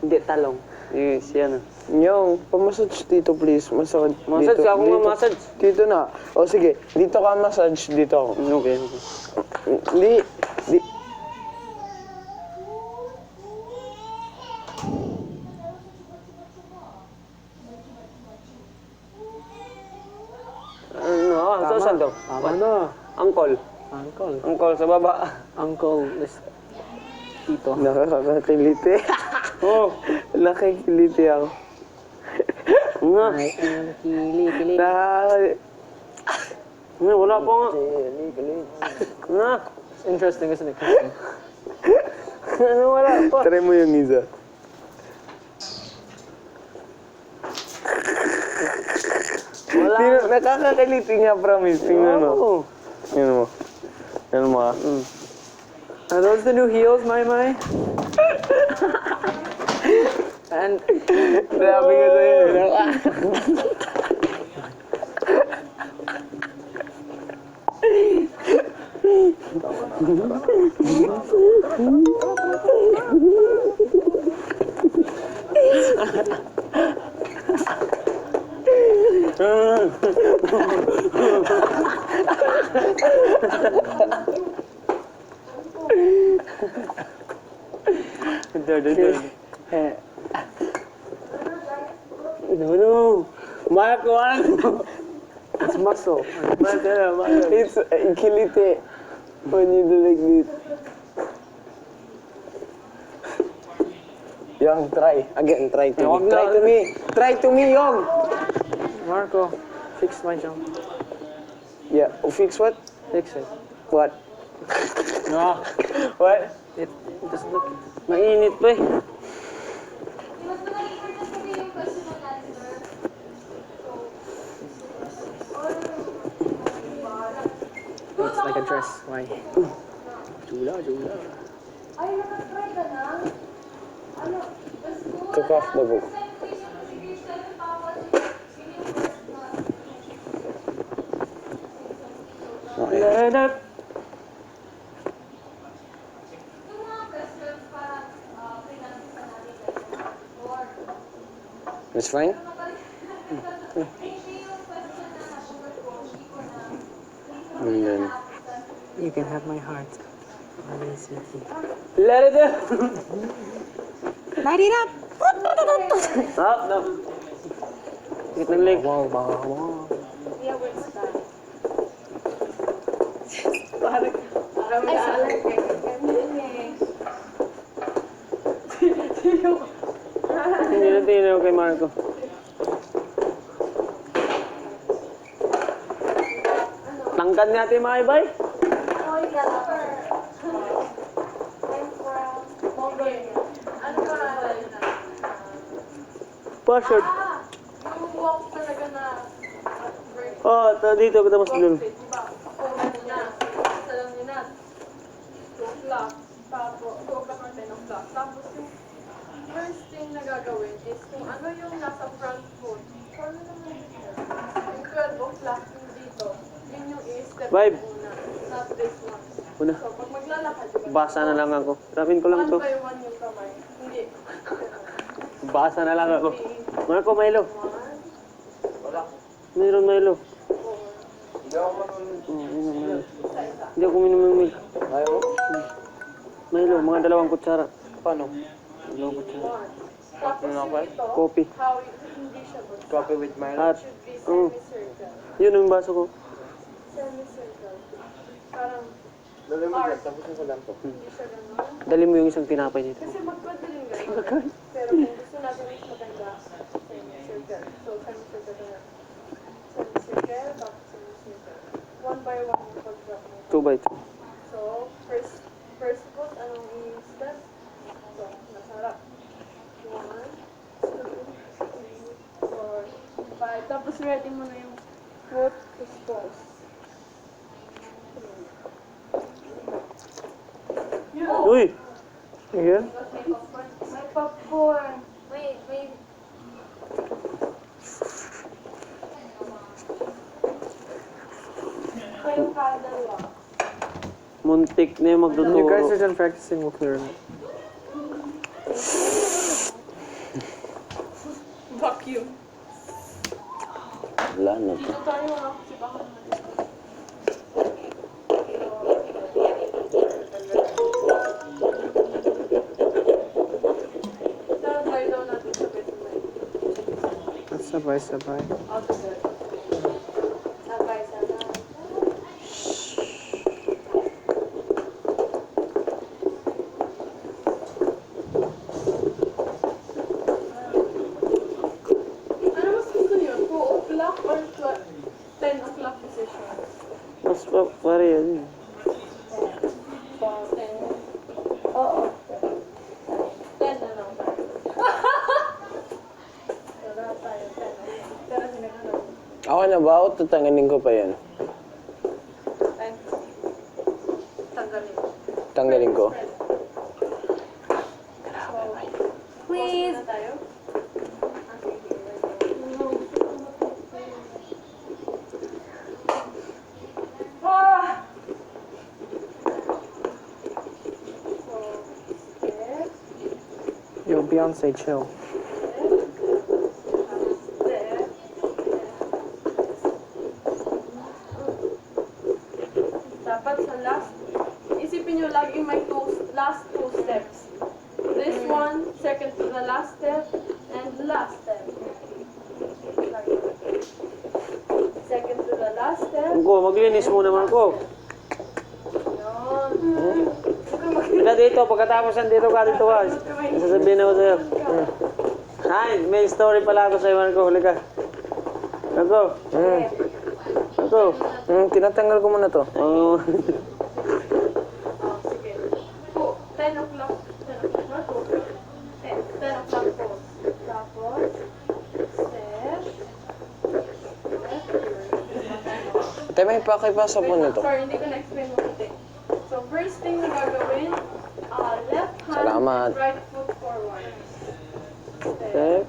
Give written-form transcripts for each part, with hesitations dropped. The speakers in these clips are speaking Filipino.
Hindi, talong. Yes, yan. Yung, pamassage dito please. Masakit dito. Massage ako nga, Dito. massage. Dito na. O sige, dito ka massage, dito ako. Okay. Di. Ano? Saan to? Tama na. Angkol. Uncle. Angkol sa baba. Uncle is tito. Nakakakiliti. Oh. Nakikiliti ako. Nga. Ay, kili. Nga, wala pa nga. Nga. It's interesting, isn't it, Christian? Ano, wala pa. Try mo yung isa. Wala. Nakakakiliti nga, promise. Tingnan mo. Oo. Tingnan mo. Tingnan mo ah. Are those the new heels, Mai? And Sabi ko sa'yo. No. Marco. it's muscle. It's kiliti when you do like this. Young, try. Again, try to me. Try to me. Try to me, Young. Marco, fix my jump. Yeah. Fix what? Fix it. What? Ah, What? It doesn't look. mainit pa eh. It's like a dress. Why? Jula. Took off the book. Okay. Leonard. That's fine? And then... You can have my heart. R-A-C-T. Let it up. Light it up! Up, no. Hit ng leg. Wow. Hindi na tinaw kay Marco. Tangkad natin mga ibay. Password. Yung walk talaga na Oh, dito kita mas dun. diba? Alam niyo na. 2 o'clock. Tapos, 2 o'clock or 10 o'clock. Tapos yung first thing na gagawin is kung ano yung nasa front foot. Ano naman dito? Yung 12 o'clock yung dito. Yun yung i-step Vibe. muna. Not this one. Una. So, pag maglalakad, diba? Basa na lang ako. Rapin ko lang One to. by one yung kamay. Hindi. Basa na lang ako. Marco, Milo. One, Mayroon Milo. 4, Hindi ako minum ng milk. Ayaw mo? Milo, mga 2 kutsara. Paano? 2 kutsara. 1. Tapos yung ito, Coffee. how hindi siya basta. Coffee with Milo? At, Should be oh, semicircle. yun yung baso ko. Semicircle. Parang Dali mo dyan, tapos yung lang to. hindi siya ganun. Dali mo yung isang tinapay dito. Kasi magpadaling ganun. Pero kung gusto natin mas maganda, semicircle. So, semicircle na lang. Semicircle, tapos semicircle. 1 by 1 yung pag-drop mo. 2 by 2. So, first foot, anong i-step? So, nasa harap. 1, 2, 3, 4, 5. Tapos ready mo na yung foot to pose. Uy! Ayan. May popcorn. Wait. Kayong kadalawa. Muntik na yung When you guys magtuturo. are done practicing, we'll clear it. vacuum. Wala na to. Dito tayo kasi baka naman. Try daw natin sa basement. Sabay-sabay. Out of there. Sabay-sabay. Ano mas gusto niyo? 2 o'clock or 10 o'clock position? Mas pare yan. 10. Oo. 10 na lang tayo. Wala tayo, 10. Pero sinagano. Okay na ba? O tatanggalin ko pa yan? 10. Tanggalin. Tanggalin ko. Please. Na tayo? Ah! So, step, Yo, Beyonce, chill. step. Dapat sa last, isipin nyo laging may last two steps. This one, second to the last step, and the last step. Second to the last step. Marco, maglinis muna, Marco. Yun. Ila dito, pagkatapos nandito ka, dito ka. Sasabihin ako sa'yo. Hay, may story pala ako sa'yo, Marco. Huli ka. Marco. Marco. Tinatanggal ko muna to. Oh. Oh, sige. 10 o'clock. 10 o'clock na, 2 o'clock. 10 o'clock po. Tapos, step. Tayo may pakipasa po nito. Sorry, hindi ko na-explain mabuti. So, first thing na gagawin, left hand, Salamat. right foot forward. Step.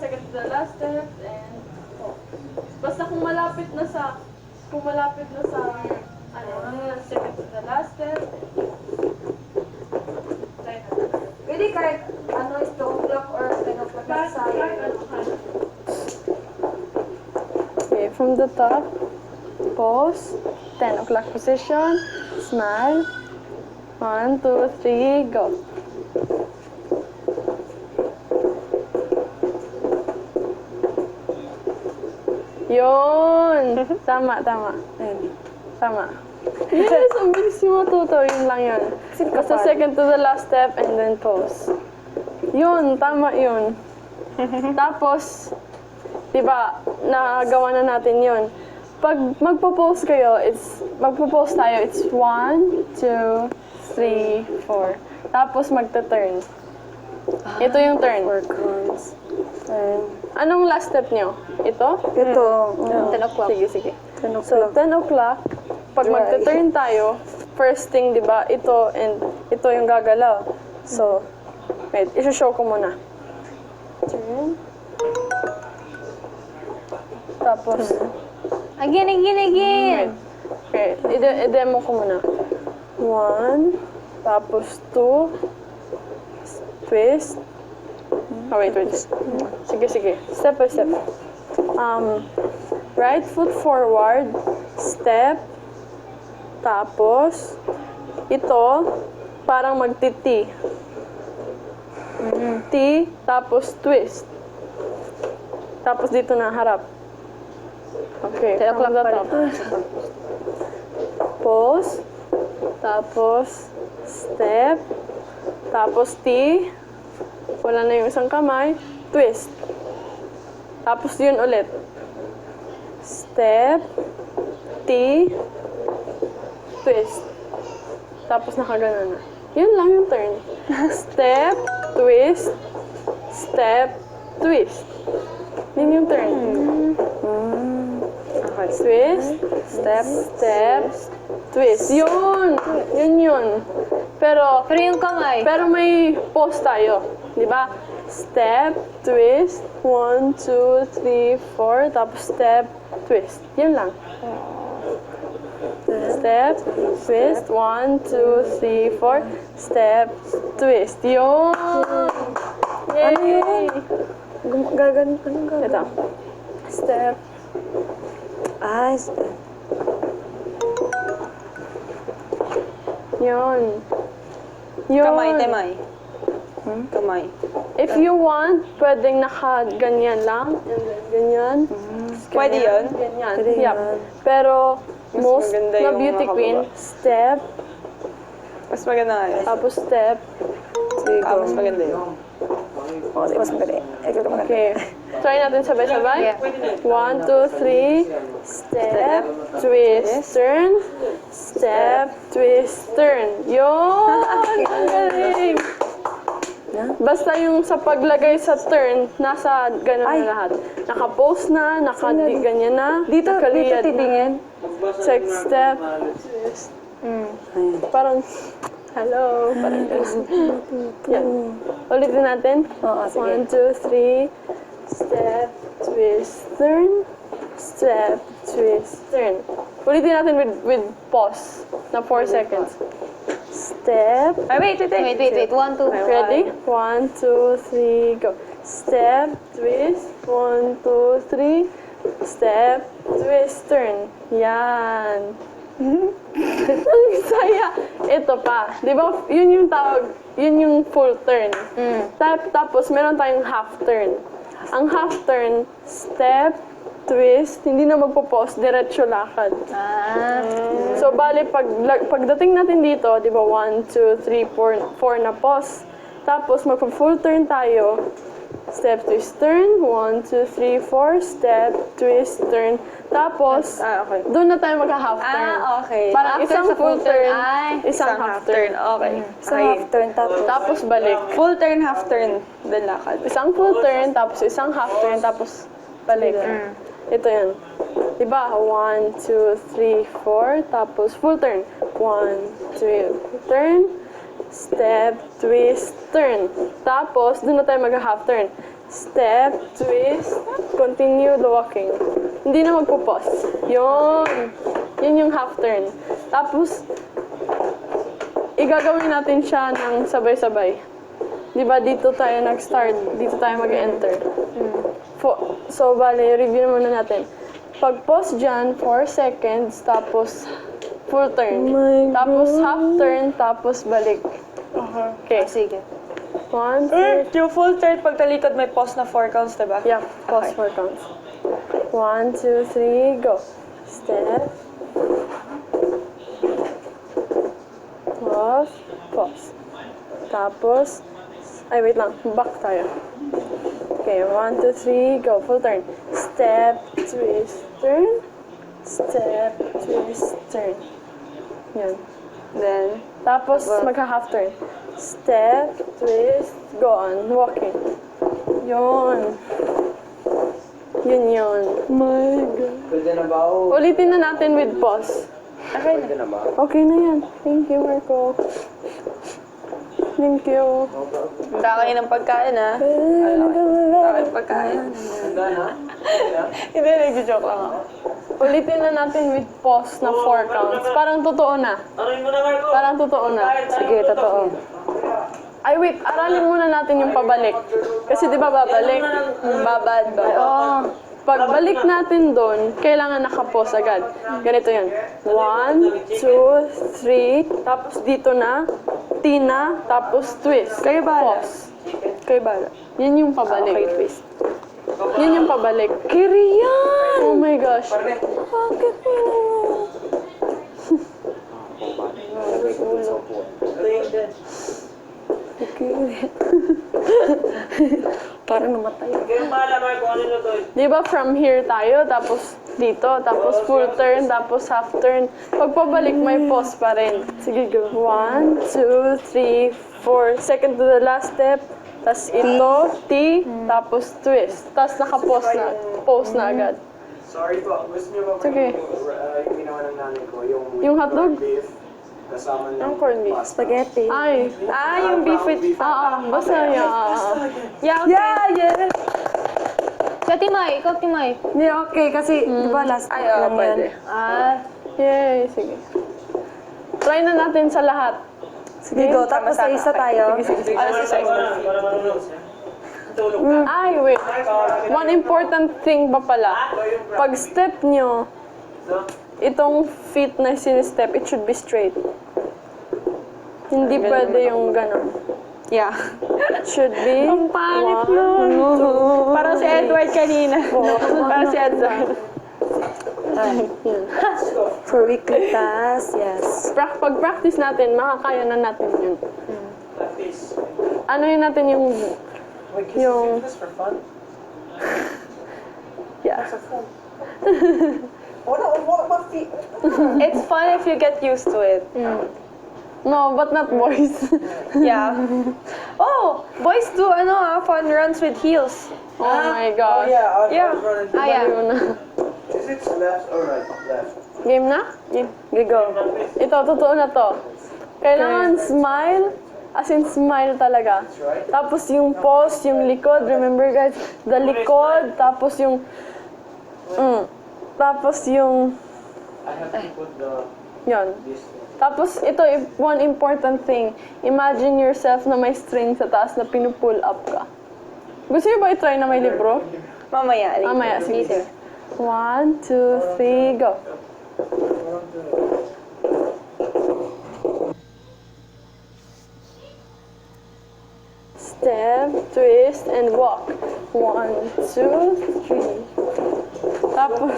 Second to the last step, and basta kung malapit na sa, second to the last step, Pwede kahit ano is 2 o'clock or 10 o'clock na sa Okay, from the top, pose, 10 o'clock position, smile. 1, 2, 3, go. Yun! Tama, tama. Ayun. Tama. Yes, ang bilis mo matuto. Yun lang yun. Basta second to the last step and then pose. Yun, tama yun. Tapos, di ba, nagawa na natin yun. Pag magpo-pose kayo, magpo-pose tayo, it's 1, 2, 3, 4. Tapos magta-turn. Ito yung turn. Turn. Anong last step nyo? Ito? Ito. 10 o'clock. Sige, sige. So, 10 o'clock, pag magta-turn tayo, first thing, di ba, ito and ito yung gagalaw. So, wait, isushow ko muna. Turn. Tapos, Again. wait. Okay, i-demo ko muna. 1, tapos 2, twist. Oh, wait. Sige. Step by step. Right foot forward, step, tapos, ito, parang magti-T. T, tapos twist. Tapos dito na harap. Okay, from the top. Pose, tapos, step, tapos T, wala na yung isang kamay, twist. Tapos yun ulit. Step, T, twist. Tapos nakagana na. Yun lang yung turn. Step, twist, step, twist. Yun yung turn. Okay. Twist, step, twist. Yun! Yun. Pero yung kamay. pero may pause tayo. Di ba? Step, twist, 1, 2, 3, 4, tapos step, twist. Yun lang. Step, twist. 1, 2, 3, 4. Step, twist. Yun! Yay! Gaganon, anong gagawin? Ito. Step. Ay, Yun. Yun. Kamay, temay. Kamay. If you want, pwedeng naka-ganyan lang. And then ganyan. Pwede yun? Ganyan. Pwede Yep. yun. Pero, most maganda na yung beauty nakababa. queen, step, Mas maganda nga yun. tapos step. Mas maganda yun. mas madali. Okay. Try natin sabay-sabay. 1, 2, 3. Step, twist, turn. Step, twist, turn. Yun! Ang galing! Basta yung sa paglagay sa turn, nasa ganun na lahat. Naka-pose na, naka-ganyan na. Dito nakaliyad na. titingin. Check step, twist. Parang, hello, parang ganun. Yan. Ulitin natin. Oo, sige. 1, 2, 3. Step, twist, turn. Step, twist, turn. Ulitin natin with pause na 4 seconds. Step. Ay, wait. 1, 2. Ready? 1, 2, 3, go. Step, twist. 1, 2, 3. Step, twist, turn. Yan. Ang saya. Ito pa. Di ba, yun yung tawag, yun yung full turn. Tapos, meron tayong half turn. Ang half turn, step, twist, hindi na magpo-pause, diretso lakad. So, bali, pagdating natin dito, di ba, 1, 2, 3, 4 na pause. Tapos, magpo-full turn tayo. Step, twist, turn. 1, 2, 3, 4. Step, twist, turn. Tapos, okay. doon na tayo magka-half turn. Okay. Parang After isang sa full turn, ay, isang half turn. Okay. Sa half turn tapos. Tapos, balik. Full turn, half turn. Then lakad. Isang full turn, tapos isang half turn, tapos balik. Ito yan. Diba? 1, 2, 3, 4. Tapos full turn. 1, 2, turn. Step, twist, turn. Tapos, doon na tayo mag-half turn. Step, twist, continue the walking. Hindi na magpo-pause. Yun. Yun yung half turn. Tapos, igagawin natin siya ng sabay-sabay. Diba, dito tayo nag-start. Dito tayo mag-enter. So, bale, review muna natin. Pag-pause dyan, 4 seconds, tapos full turn. Tapos half turn, tapos balik. Okay. Sige. 1, 2, Yung full turn, pag talikod may pause na 4 counts, diba? yeah, pause 4 counts. 1, 2, 3, go. Step. Pause. Tapos, ay wait lang, back tayo. Okay, 1, 2, 3, go. Full turn. Step, twist, turn. Step, twist, turn. Yan. Then, Tapos, magka-half turn. Step, twist, go on, walking. Yun. Yun. My God. Pwede na ba ako? Ulitin na natin with pause. Pwede na ba? Okay na yan. Thank you, Marco. Thank you. handa kayo ng pagkain, ha? Handa kayo ng pagkain. Handa na? Hindi, nag-joke lang ako. Ulitin na natin with pause na 4 counts. Parang totoo na. Anuin mo na, Marco. Parang totoo na. Sige, totoo. Ay, wait. Aralin muna natin yung pabalik. Kasi di ba babalik? Babad ba? Oo. Pagbalik natin doon, kailangan naka-pause agad. Ganito yan. 1, 2, 3. Tapos dito na. T na. Tapos twist. Kayo bala. Pause. Kayo bala. Yan yung pabalik. Okay, twist. Yan yung pabalik. Kiriyan! Oh my gosh. Bakit mo Parang namatay. Kaya bahala, Marco. Ano na to? Di ba from here tayo, tapos dito, tapos full turn, tapos half turn. Pag pabalik, may pause pa rin. Sige, go. 1, 2, 3, 4. Second to the last step. Tapos ito, T, tapos twist. Tapos naka-pause na. Pause na agad. Sorry po, gusto niyo ba Sige. yung ginawa ng nanay ko, Yung hotdog? beef, kasama ng Ang corned beef. Spaghetti. Ay. Yung beef with... Basta Yeah, Yeah! Ikaw, Timay. Hindi, okay. Kasi, di ba last Ay, oo, lang yan? pwede. Yay, sige. Try na natin sa lahat. Sige, go. Tapos sa isa tayo. Ay, wait. One important thing pa pala. Pag step nyo, itong feet na sinistep, it should be straight. Hindi pwede yung ganun. Yeah. It should be... Ang pangit nun. Parang si Edward kanina. Parang si Edward. For weekly task, yes. Pag practice natin, makakaya na natin yun. Practice. Ano yun natin yung... Wait, can you do this for fun? Yeah. What feet? It's fun if you get used to it. No, but not boys. Yeah. Oh, boys do fun runs with heels. Oh my gosh. Yeah. Ah, yeah. Baliw na. Is it left or right? Left. Game na? Okay, go. Ito, totoo na to. Kailangan smile, as in smile talaga. Tapos yung pose, yung likod, remember guys? The likod, tapos yung... tapos yung... I have to put the Yun. this. Tapos ito, one important thing. Imagine yourself na may string sa taas na pinupull up ka. Gusto niyo ba i-try na may libro? Mamaya. later. Mamaya, sige. 1, 2, 3, go. Step, twist, and walk. 1, 2, 3. Tapos,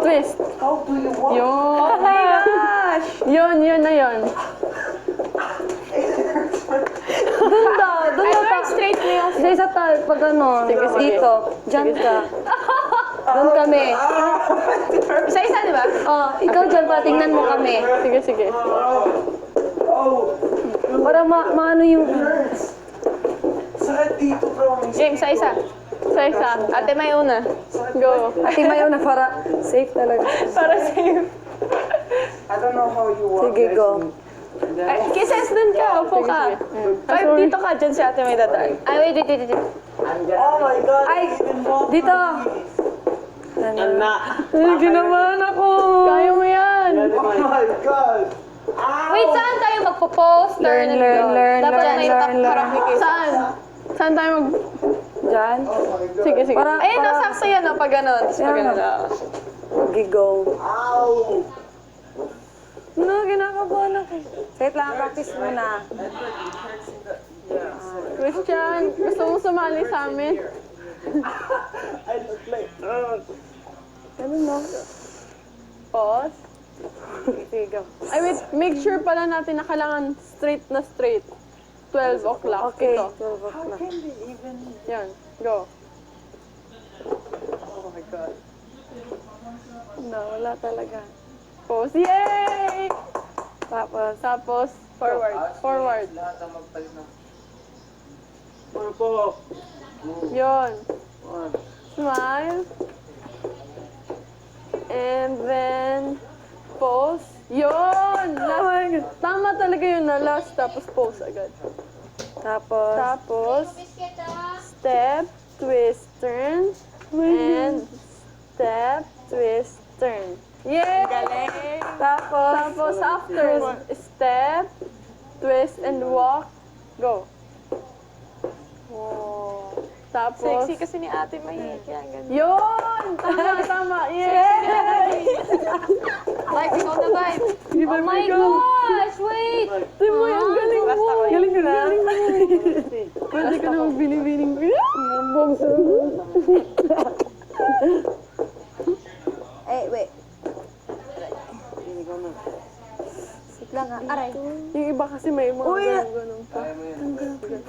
twist. How do you walk? Yun. Oh my gosh! Yun na yun. Doon Edward, straight mo yung... Sa isa tayo, pag ano, Sige, sige. dito, dyan ka. Doon kami. Isa-isa, di ba? Oh, ikaw dyan pa, tingnan mo kami. Sige, sige. Oh, Para maano yung... sakit dito bro. Game, isa-isa. Isa-isa. Ate may una. Go. Ate Mayo na para safe talaga. Para safe. I don't know how you walk. Sige, guys. go. Ay, kisses dun ka. Upo ka. Ay, dito ka. Dyan si ate may dadaan. Ay, wait. Oh my god. Ay, dito. Ginaman ako. Kaya mo yan. Oh my god. Wait, saan tayo magpo-post? Learn. Dapat may top harap ni Kisses. Saan? Saan tayo mag... Dyan. Sige, sige. Para, Ayun, nasaksa yan, no? Pag ganun. Tapos pag ganun. Sige, go. Ow. No, ginakabahan ako. Wait lang, practice muna. Christian, gusto mo sumali sa amin? I don't play. Ano no? Pause. Sige, go. Ay, wait. Make sure pala natin na kailangan straight na straight. 12 o'clock. Okay, Ito. 12 o'clock. Yan. Go. Oh my god. No, wala talaga. Pause. Yay! Tapos, forward. Forward. Lahat ang magpalit na. Ano po? Yun. Smile. And then, pose. Yun! Tama talaga yun na last, tapos pose agad. Tapos, step, twist, turn, and step, twist, turn. Yay! Galing! Tapos after, step, twist, and walk, go. Wow. Tapos, Sexy kasi ni ate may kaya ganun. yun! Tama! Yay! Type, ikaw na type. Oh my gosh, wait! Tingnan mo yung galing mo! Basta ko yun. Galing ka na! Pwede ka na magbiling-biling. Eh, wait. Sit lang ha. Aray. Yung iba kasi may mga ganun pa.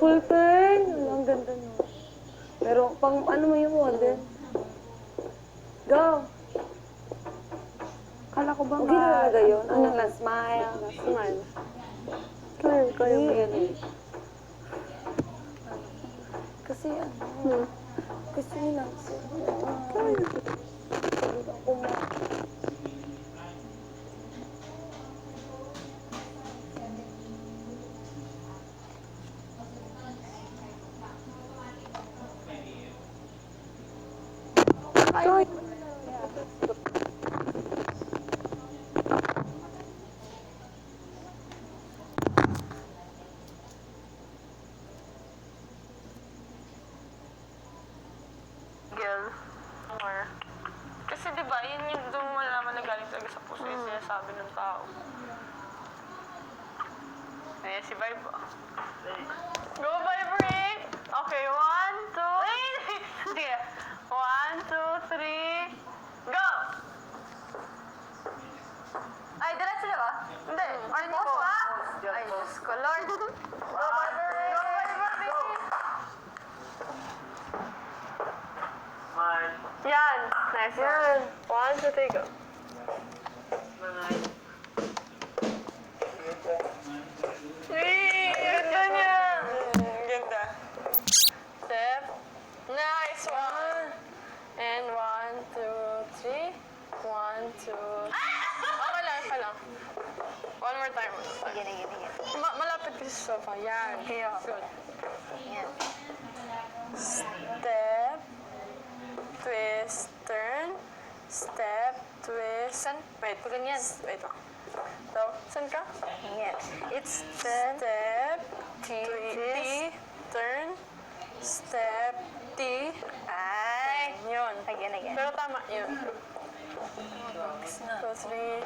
Full turn. Ang ganda nyo. Pero pang ano mo yung model? Go! Kala ko ba nga? Huwag talaga yun. Ano lang, smile. Smile. Kaya mo yan. Kasi ano, gusto nila. sinasabi ng tao. Ayan si Vibe. Go, Vibrate! Okay, 1, 2... Wait! Sige. 1, 2, 3... Go! Ay, diretso na ba? Hindi. Ay, pause ba? Ay, Diyos ko, Lord. Go, Barbie! Go, Barbie! Smile. Yan! Nice one. 1, 2, 3, go. Smile. Ganda niya! Ganda. Step. Nice one. And 1, 2, 3. 1, 2. Okay lang, okay lang. One more time. Sige. Malapit kasi sa sofa. Yan. Good. Yan. Step. Twist. Turn. Step. Twist. Wait. Ganyan. Wait lang. So, saan ka? Yan. It's Step. T. Turn. Step. T. Ay. Yun. Again. Pero tama yun. 2, 3.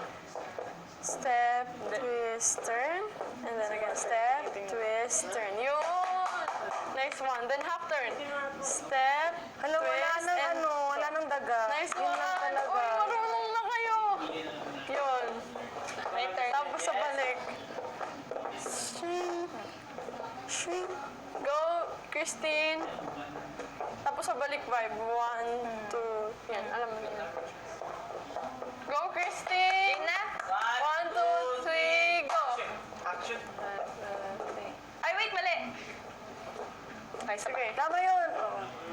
Step, twist, turn. And then again, step, twist, turn. Yun! Next one. Then half turn. Step, Wala twist, nang and... wala nang daga. Nice Yun one! lang talaga. Uy, marunong na kayo! Yun. May turn. Tapos sa balik. Swing. Swing. Go, Christine. Tapos sa balik vibe. 1, 2. Yan, alam mo yun. Go, Christine! Yun na? 1, 2, 3, go! Action. Ay, wait, mali. Okay, sige. Tama yun.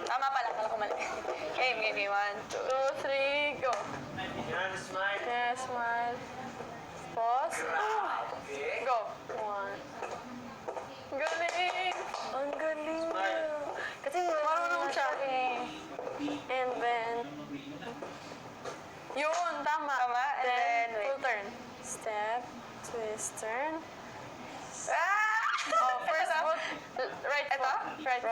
Tama pala, kala ko mali. Game. 1, 2, 3, go. Yan, smile. Yeah, smile. Pause. Go. 1. Galing! Ang galing Smile. niya. Kasi Marunong siya. eh. And then... Yun, tama. Tama, and then, wait. full turn. Step, twist, turn. Ah! Oh, first Ito? foot, right Ito? foot. Right.